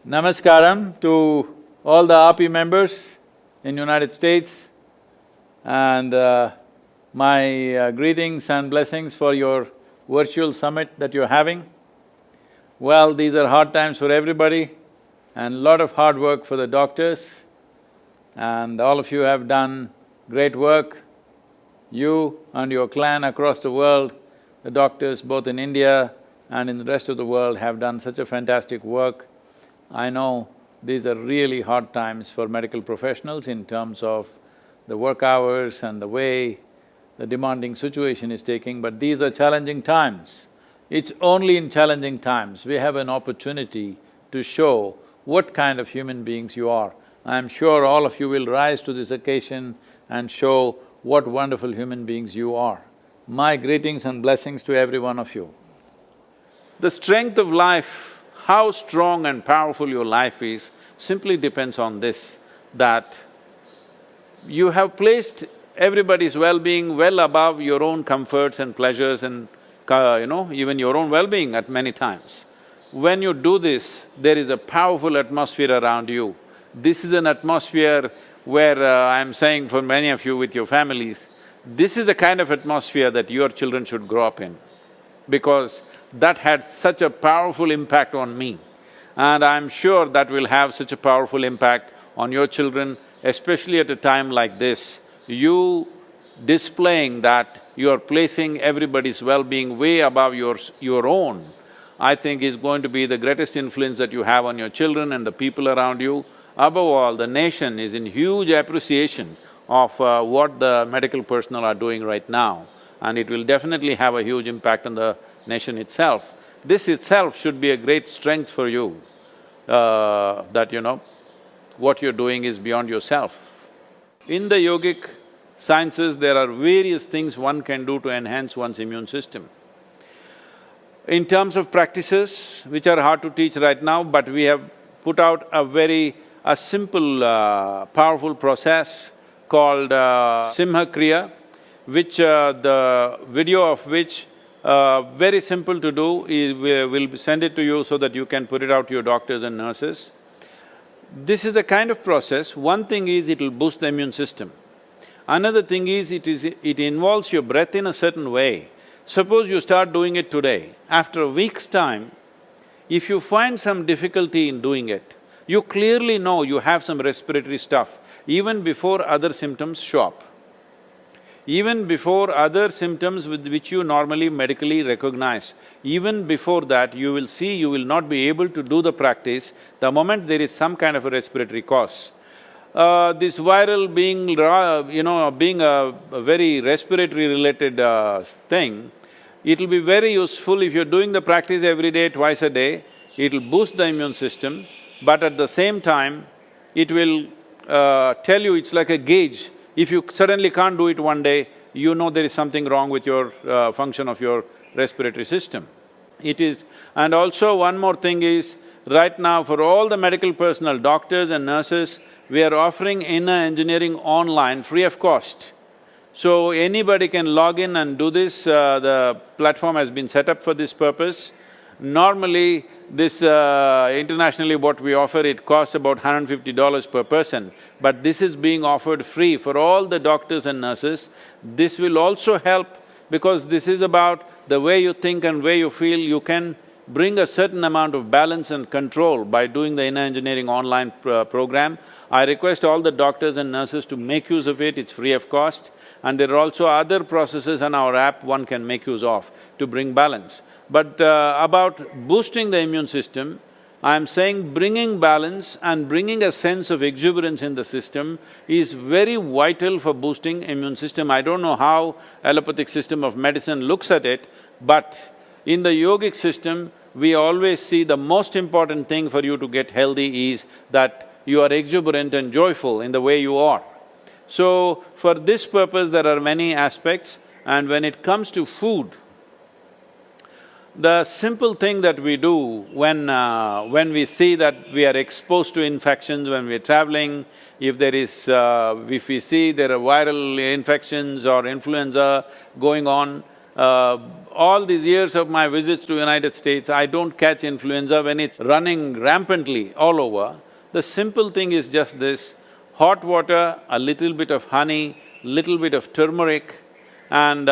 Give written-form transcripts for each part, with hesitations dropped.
Namaskaram to all the AAPI members in United States and my greetings and blessings for your virtual summit that you're having. Well, these are hard times for everybody and lot of hard work for the doctors, and all of you have done great work. You and your clan across the world, the doctors both in India and in the rest of the world have done such a fantastic work. I know these are really hard times for medical professionals in terms of the work hours and the way the demanding situation is taking, but these are challenging times. It's only in challenging times we have an opportunity to show what kind of human beings you are. I'm sure all of you will rise to this occasion and show what wonderful human beings you are. My greetings and blessings to every one of you. The strength of life, how strong and powerful your life is, simply depends on this, that you have placed everybody's well-being well above your own comforts and pleasures and even your own well-being at many times. When you do this, there is a powerful atmosphere around you. This is an atmosphere where I'm saying for many of you with your families, this is the kind of atmosphere that your children should grow up in, because that had such a powerful impact on me. And I'm sure that will have such a powerful impact on your children, especially at a time like this. You displaying that you're placing everybody's well-being way above your own, I think is going to be the greatest influence that you have on your children and the people around you. Above all, the nation is in huge appreciation of what the medical personnel are doing right now, and it will definitely have a huge impact on the nation itself. This itself should be a great strength for you, that what you're doing is beyond yourself. In the yogic sciences, there are various things one can do to enhance one's immune system. In terms of practices, which are hard to teach right now, but we have put out a simple, powerful process called Simha Kriya, which the video of which very simple to do, we'll send it to you so that you can put it out to your doctors and nurses. This is a kind of process. One thing is it'll boost the immune system. Another thing is it involves your breath in a certain way. Suppose you start doing it today, after a week's time, if you find some difficulty in doing it, you clearly know you have some respiratory stuff even before other symptoms show up. Even before other symptoms with which you normally medically recognize, even before that you will see you will not be able to do the practice the moment there is some kind of a respiratory cause. This viral being a very respiratory related thing, it'll be very useful if you're doing the practice every day, twice a day, it'll boost the immune system, but at the same time, it will tell you it's like a gauge. If you suddenly can't do it one day, you know there is something wrong with your function of your respiratory system. It is… and also one more thing is, right now for all the medical personnel, doctors and nurses, we are offering inner engineering online free of cost. So anybody can log in and do this, the platform has been set up for this purpose. Normally, this internationally what we offer, it costs about $150 per person, but this is being offered free for all the doctors and nurses. This will also help because this is about the way you think and way you feel. You can bring a certain amount of balance and control by doing the inner engineering online program. I request all the doctors and nurses to make use of it, it's free of cost. And there are also other processes on our app one can make use of to bring balance. But about boosting the immune system, I'm saying bringing balance and bringing a sense of exuberance in the system is very vital for boosting immune system. I don't know how allopathic system of medicine looks at it, but in the yogic system, we always see the most important thing for you to get healthy is that you are exuberant and joyful in the way you are. So, for this purpose, there are many aspects, and when it comes to food, the simple thing that we do when we see that we are exposed to infections when we're traveling, if we see there are viral infections or influenza going on, Uh, all these years of my visits to United States, I don't catch influenza when it's running rampantly all over. The simple thing is just this: hot water, a little bit of honey, little bit of turmeric, and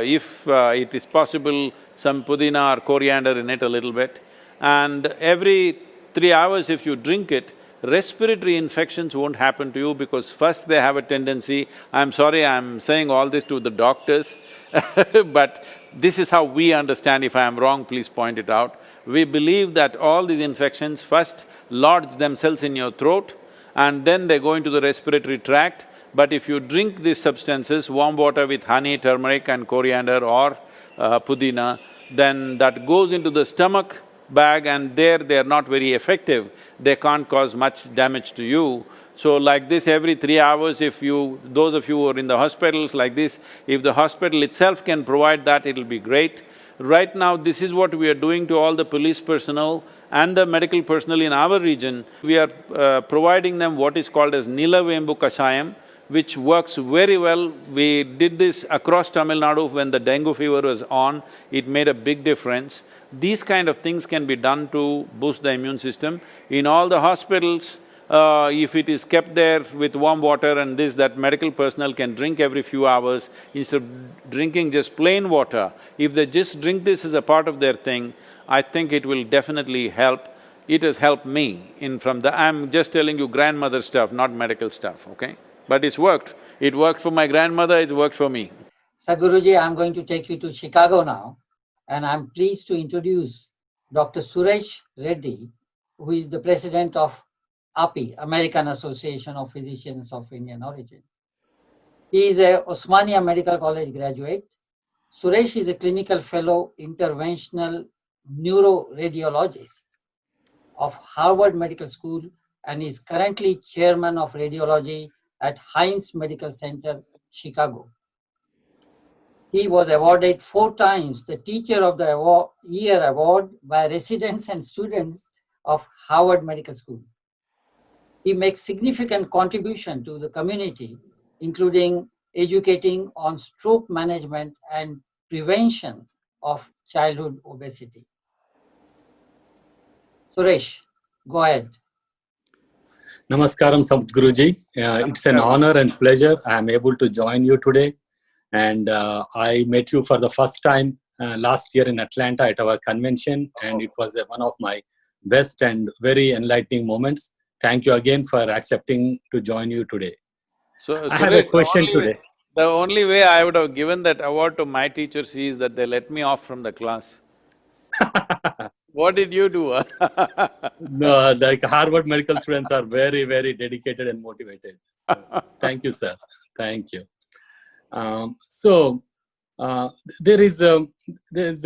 if it is possible, some pudina or coriander in it a little bit. And every 3 hours if you drink it, respiratory infections won't happen to you because first they have a tendency… I'm sorry I'm saying all this to the doctors but this is how we understand. If I am wrong, please point it out. We believe that all these infections first lodge themselves in your throat and then they go into the respiratory tract. But if you drink these substances, warm water with honey, turmeric and coriander or pudina, then that goes into the stomach bag and there they are not very effective, they can't cause much damage to you. So like this, every 3 hours if you… those of you who are in the hospitals like this, if the hospital itself can provide that, it'll be great. Right now, this is what we are doing to all the police personnel and the medical personnel in our region. We are providing them what is called as Nilavembu Kashayam, which works very well. We did this across Tamil Nadu when the dengue fever was on, it made a big difference. These kind of things can be done to boost the immune system. In all the hospitals, if it is kept there with warm water and this, that medical personnel can drink every few hours instead of drinking just plain water. If they just drink this as a part of their thing, I think it will definitely help. It has helped me from the… I'm just telling you grandmother stuff, not medical stuff, okay? But it's worked. It worked for my grandmother, it worked for me. Sadhguruji, I'm going to take you to Chicago now, and I'm pleased to introduce Dr. Suresh Reddy, who is the president of AAPI, American Association of Physicians of Indian Origin. He is a Osmania Medical College graduate. Suresh is a clinical fellow, interventional neuroradiologist of Harvard Medical School and is currently chairman of radiology at Heinz Medical Center, Chicago. He was awarded 4 times the Teacher of the Year award by residents and students of Harvard Medical School. He makes significant contribution to the community, including educating on stroke management and prevention of childhood obesity. Suresh, go ahead. Namaskaram, Sadhguruji. It's an honor and pleasure. I am able to join you today. And I met you for the first time last year in Atlanta at our convention, and it was one of my best and very enlightening moments. Thank you again for accepting to join you today. So, I have a question today. The only way I would have given that award to my teachers is that they let me off from the class. What did you do? No, like Harvard medical students are very, very dedicated and motivated. So, thank you, sir. Thank you. There's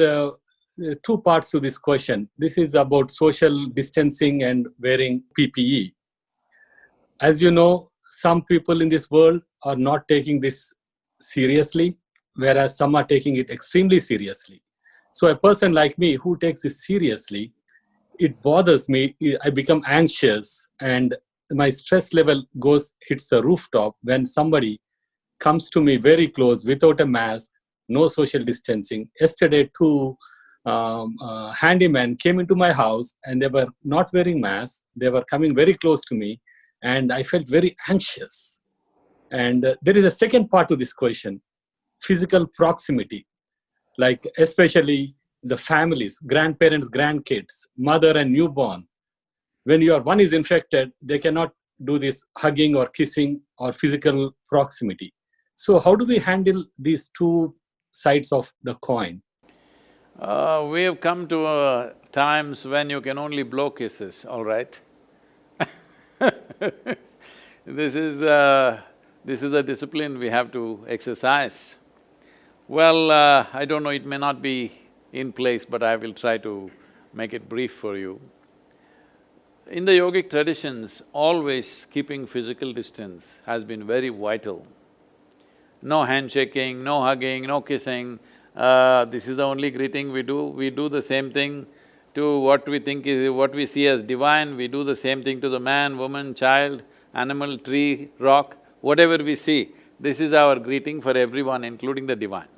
2 parts to this question. This is about social distancing and wearing PPE. As you know, some people in this world are not taking this seriously, whereas some are taking it extremely seriously. So a person like me who takes this seriously, it bothers me, I become anxious and my stress level hits the rooftop when somebody comes to me very close without a mask, no social distancing. Yesterday, 2 handymen came into my house and they were not wearing masks. They were coming very close to me and I felt very anxious. And there is a second part to this question, physical proximity, like especially the families, grandparents, grandkids, mother and newborn. When one is infected, they cannot do this hugging or kissing or physical proximity. So how do we handle these 2 sides of the coin? We have come to times when you can only blow kisses, all right? This is a discipline we have to exercise. Well, I don't know, it may not be in place, but I will try to make it brief for you. In the yogic traditions, always keeping physical distance has been very vital. No handshaking, no hugging, no kissing, this is the only greeting we do. We do the same thing to what we think is… what we see as divine, we do the same thing to the man, woman, child, animal, tree, rock, whatever we see. This is our greeting for everyone, including the divine.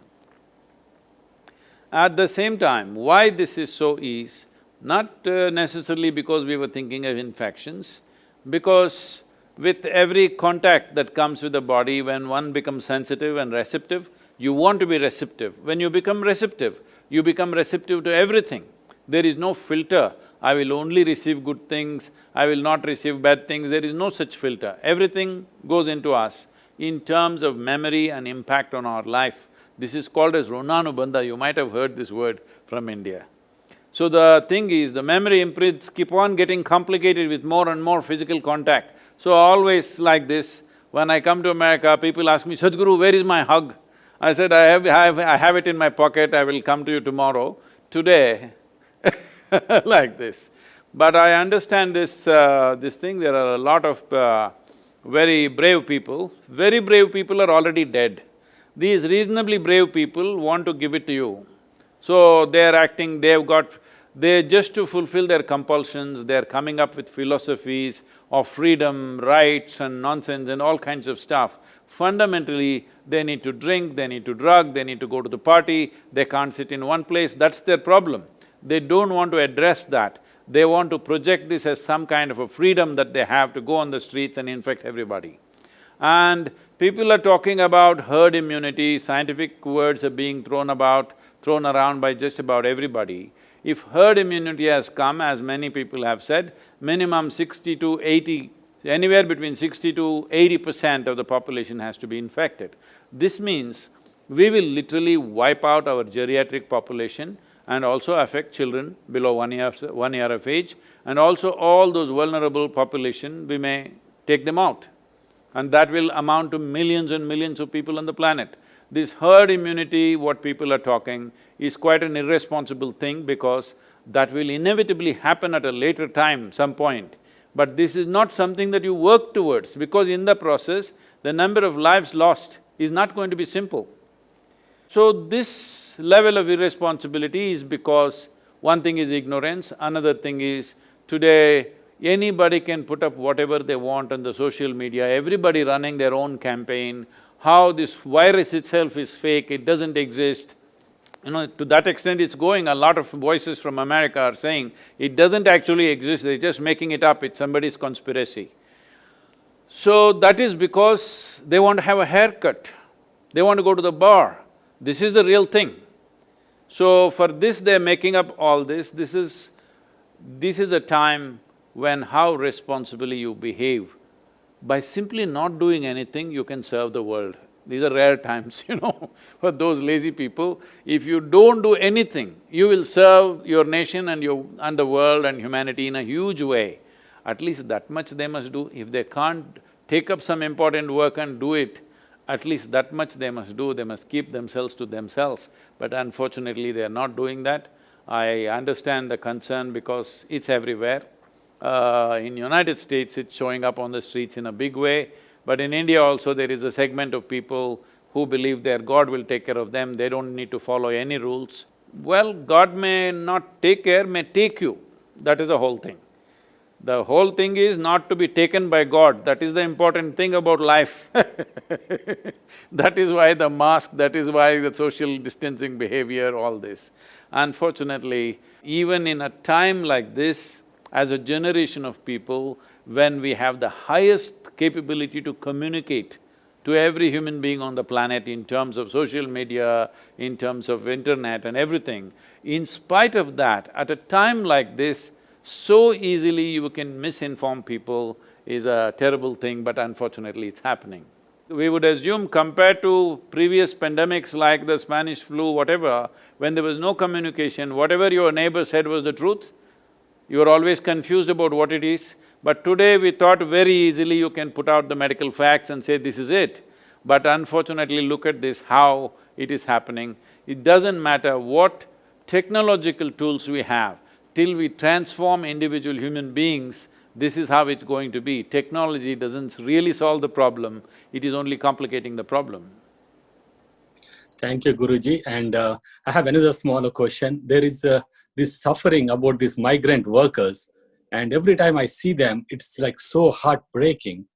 At the same time, why this is so is not necessarily because we were thinking of infections, because with every contact that comes with the body, when one becomes sensitive and receptive, you want to be receptive. When you become receptive to everything. There is no filter, I will only receive good things, I will not receive bad things, there is no such filter. Everything goes into us in terms of memory and impact on our life. This is called as Runanubandha, you might have heard this word from India. So the thing is, the memory imprints keep on getting complicated with more and more physical contact. So always like this, when I come to America, people ask me, Sadguru, where is my hug? I said, I have it in my pocket, I will come to you tomorrow. Today, like this. But I understand this thing, there are a lot of very brave people. Very brave people are already dead. These reasonably brave people want to give it to you. So they're acting, they're just to fulfill their compulsions, they're coming up with philosophies of freedom, rights and nonsense and all kinds of stuff. Fundamentally, they need to drink, they need to drug, they need to go to the party, they can't sit in one place, that's their problem. They don't want to address that. They want to project this as some kind of a freedom that they have to go on the streets and infect everybody. And people are talking about herd immunity, scientific words are being thrown around by just about everybody. If herd immunity has come, as many people have said, minimum 60 to 80, anywhere between 60 to 80% of the population has to be infected. This means we will literally wipe out our geriatric population and also affect children below 1 year of age, and also all those vulnerable population, we may take them out. And that will amount to millions and millions of people on the planet. This herd immunity, what people are talking, is quite an irresponsible thing because that will inevitably happen at a later time, some point. But this is not something that you work towards, because in the process, the number of lives lost is not going to be simple. So this level of irresponsibility is because one thing is ignorance, another thing is today anybody can put up whatever they want on the social media, everybody running their own campaign, how this virus itself is fake, it doesn't exist. You know, to that extent it's going, a lot of voices from America are saying, it doesn't actually exist, they're just making it up, it's somebody's conspiracy. So that is because they want to have a haircut, they want to go to the bar, this is the real thing. So for this they're making up all this, this is a time when how responsibly you behave. By simply not doing anything, you can serve the world. These are rare times, you know, for those lazy people. If you don't do anything, you will serve your nation and the world and humanity in a huge way. At least that much they must do. If they can't take up some important work and do it, at least that much they must do, they must keep themselves to themselves. But unfortunately, they are not doing that. I understand the concern because it's everywhere. In United States, it's showing up on the streets in a big way, but in India also there is a segment of people who believe their God will take care of them, they don't need to follow any rules. Well, God may not take care, may take you, that is the whole thing. The whole thing is not to be taken by God, that is the important thing about life That is why the mask, that is why the social distancing behavior, all this. Unfortunately, even in a time like this, as a generation of people, when we have the highest capability to communicate to every human being on the planet in terms of social media, in terms of internet and everything, in spite of that, at a time like this, so easily you can misinform people is a terrible thing, but unfortunately it's happening. We would assume compared to previous pandemics like the Spanish flu, whatever, when there was no communication, whatever your neighbor said was the truth, you were always confused about what it is. But today we thought very easily you can put out the medical facts and say this is it. But unfortunately, look at this, how it is happening. It doesn't matter what technological tools we have, till we transform individual human beings, this is how it's going to be. Technology doesn't really solve the problem, it is only complicating the problem. Thank you, Guruji. And I have another smaller question. There is this suffering about these migrant workers, and every time I see them, it's like so heartbreaking.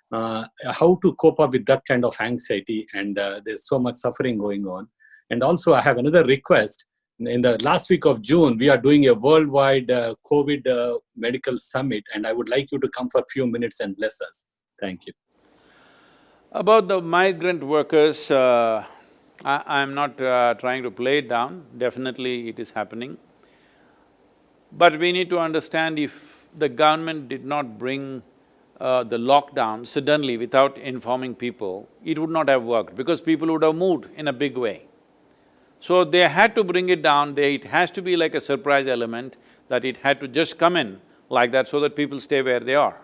How to cope up with that kind of anxiety, and there's so much suffering going on. And also I have another request. in the last week of June, we are doing a worldwide COVID medical summit, and I would like you to come for a few minutes and bless us. Thank you. About the migrant workers, I'm not trying to play it down, definitely it is happening. But we need to understand, if the government did not bring the lockdown suddenly without informing people, it would not have worked because people would have moved in a big way. So they had to bring it down, it has to be like a surprise element, that it had to just come in like that so that people stay where they are.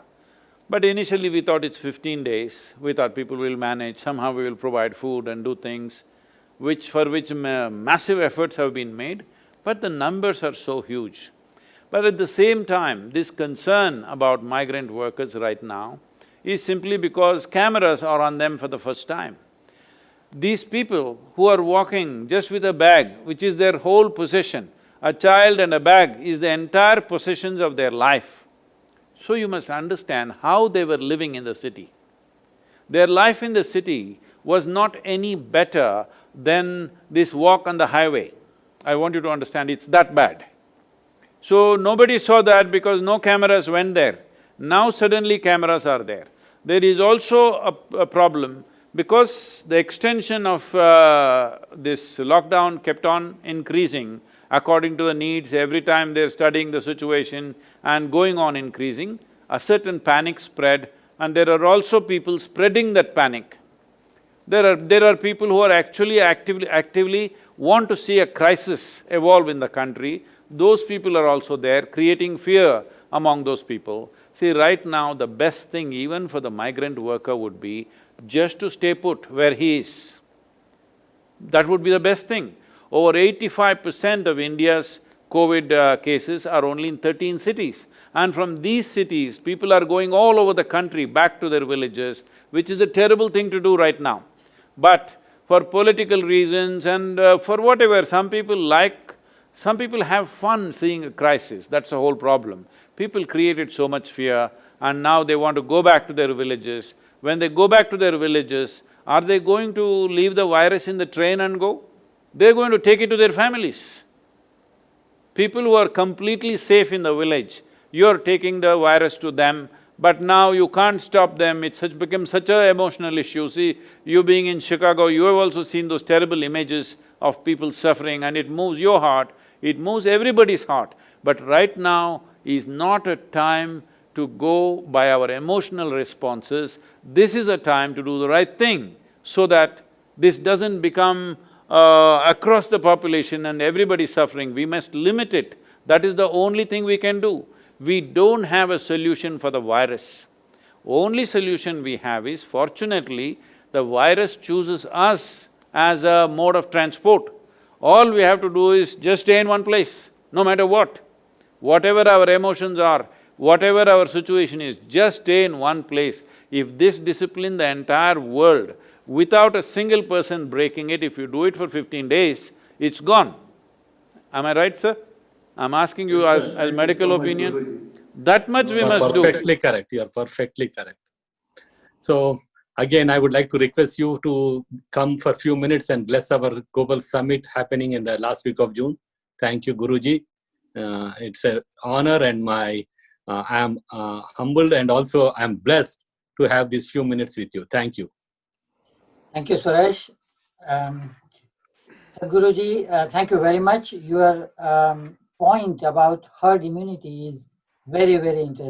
But initially we thought it's 15 days, we thought people will manage, somehow we will provide food and do things, for which massive efforts have been made, but the numbers are so huge. But at the same time, this concern about migrant workers right now is simply because cameras are on them for the first time. These people who are walking just with a bag, which is their whole possession, a child and a bag is the entire possessions of their life. So you must understand how they were living in the city. Their life in the city was not any better than this walk on the highway. I want you to understand, it's that bad. So nobody saw that because no cameras went there. Now suddenly cameras are there. There is also a problem because the extension of this lockdown kept on increasing according to the needs. Every time they're studying the situation and going on increasing, a certain panic spread, and there are also people spreading that panic. There are people who are actually actively want to see a crisis evolve in the country. Those people are also there, creating fear among those people. See, right now the best thing even for the migrant worker would be just to stay put where he is. That would be the best thing. Over 85% of India's COVID cases are only in 13 cities. And from these cities, people are going all over the country back to their villages, which is a terrible thing to do right now. But for political reasons and for whatever, some people have fun seeing a crisis, that's the whole problem. People created so much fear and now they want to go back to their villages. When they go back to their villages, are they going to leave the virus in the train and go? They're going to take it to their families. People who are completely safe in the village, you're taking the virus to them, but now you can't stop them, it's become such an emotional issue. See, you being in Chicago, you have also seen those terrible images of people suffering and it moves your heart, it moves everybody's heart. But right now is not a time to go by our emotional responses. This is a time to do the right thing so that this doesn't become across the population and everybody suffering. We must limit it. That is the only thing we can do. We don't have a solution for the virus. Only solution we have is, fortunately, the virus chooses us as a mode of transport. All we have to do is just stay in one place, no matter what. Whatever our emotions are, whatever our situation is, just stay in one place. If this discipline the entire world, without a single person breaking it, if you do it for 15 days, it's gone. Am I right, sir? I'm asking you as medical opinion. That much we must do. You're perfectly correct, you're perfectly correct. So, again, I would like to request you to come for a few minutes and bless our global summit happening in the last week of June. Thank you, Guruji. It's an honor and I'm humbled and also I'm blessed to have these few minutes with you. Thank you. Thank you, Suresh. Sadhguruji, thank you very much. Your point about herd immunity is very, very interesting.